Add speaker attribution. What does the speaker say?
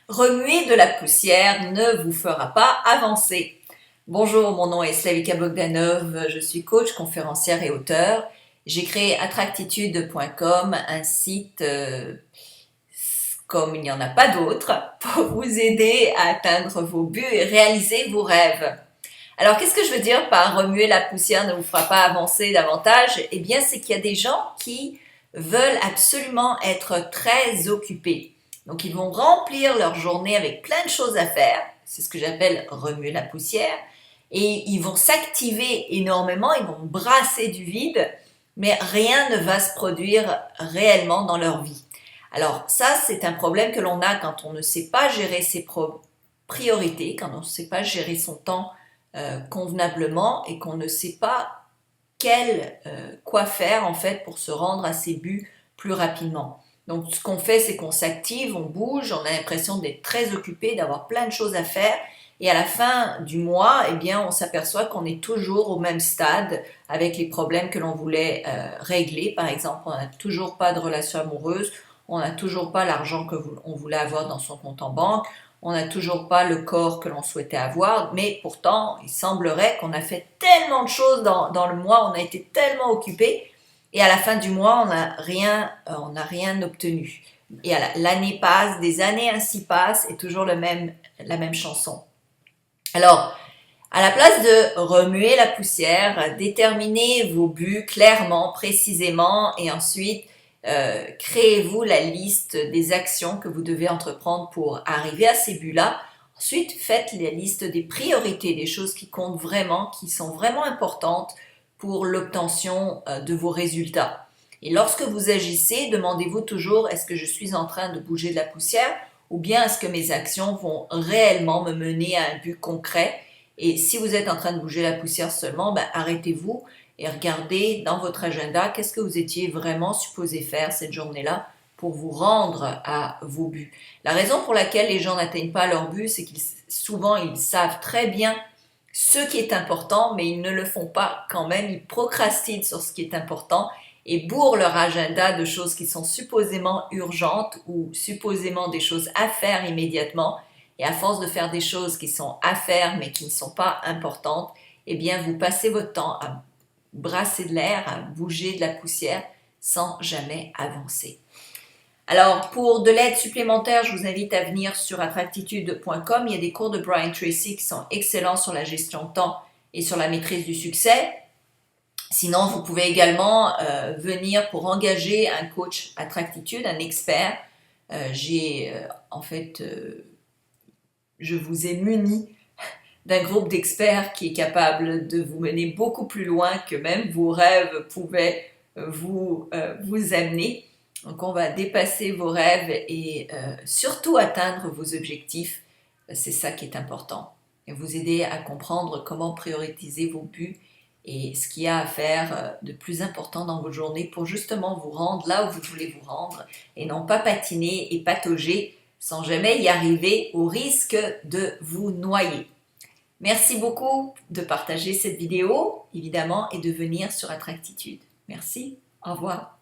Speaker 1: Remuer de la poussière ne vous fera pas avancer. Bonjour, mon nom est Slavika Bogdanov, je suis coach, conférencière et auteur. J'ai créé attractitude.com, un site comme il n'y en a pas d'autre pour vous aider à atteindre vos buts et réaliser vos rêves. Alors, qu'est-ce que je veux dire par remuer la poussière ne vous fera pas avancer davantage? Eh bien, c'est qu'il y a des gens qui veulent absolument être très occupés. Donc, ils vont remplir leur journée avec plein de choses à faire. C'est ce que j'appelle remuer la poussière. Et ils vont s'activer énormément, ils vont brasser du vide, mais rien ne va se produire réellement dans leur vie. Alors, ça, c'est un problème que l'on a quand on ne sait pas gérer ses priorités, quand on ne sait pas gérer son temps convenablement et qu'on ne sait pas quoi faire en fait pour se rendre à ses buts plus rapidement. Donc ce qu'on fait, c'est qu'on s'active, on bouge, on a l'impression d'être très occupé, d'avoir plein de choses à faire et à la fin du mois, eh bien, on s'aperçoit qu'on est toujours au même stade avec les problèmes que l'on voulait régler. Par exemple, on n'a toujours pas de relation amoureuse, on n'a toujours pas l'argent qu'on voulait avoir dans son compte en banque, on n'a toujours pas le corps que l'on souhaitait avoir, mais pourtant, il semblerait qu'on a fait tellement de choses dans le mois, on a été tellement occupé, et à la fin du mois, on n'a rien obtenu. Et l'année passe, des années ainsi passent, et toujours la même chanson. Alors, à la place de remuer la poussière, déterminez vos buts clairement, précisément, et ensuite créez-vous la liste des actions que vous devez entreprendre pour arriver à ces buts-là. Ensuite, faites la liste des priorités, des choses qui comptent vraiment, qui sont vraiment importantes pour l'obtention de vos résultats. Et lorsque vous agissez, demandez-vous toujours, est-ce que je suis en train de bouger de la poussière ou bien est-ce que mes actions vont réellement me mener à un but concret? Et si vous êtes en train de bouger la poussière seulement, arrêtez-vous et regardez dans votre agenda qu'est-ce que vous étiez vraiment supposé faire cette journée-là pour vous rendre à vos buts. La raison pour laquelle les gens n'atteignent pas leur but, c'est qu'ils souvent ils savent très bien ce qui est important, mais ils ne le font pas quand même. Ils procrastinent sur ce qui est important et bourrent leur agenda de choses qui sont supposément urgentes ou supposément des choses à faire immédiatement. Et à force de faire des choses qui sont à faire mais qui ne sont pas importantes, eh bien vous passez votre temps à brasser de l'air, à bouger de la poussière sans jamais avancer. Alors, pour de l'aide supplémentaire, je vous invite à venir sur attractitude.com. Il y a des cours de Brian Tracy qui sont excellents sur la gestion de temps et sur la maîtrise du succès. Sinon, vous pouvez également venir pour engager un coach attractitude, un expert. Je vous ai muni d'un groupe d'experts qui est capable de vous mener beaucoup plus loin que même vos rêves pouvaient vous amener. Donc on va dépasser vos rêves et surtout atteindre vos objectifs. C'est ça qui est important. Et vous aider à comprendre comment prioriser vos buts et ce qu'il y a à faire de plus important dans vos journées pour justement vous rendre là où vous voulez vous rendre et non pas patiner et patauger sans jamais y arriver au risque de vous noyer. Merci beaucoup de partager cette vidéo, évidemment, et de venir sur Attractitude. Merci, au revoir.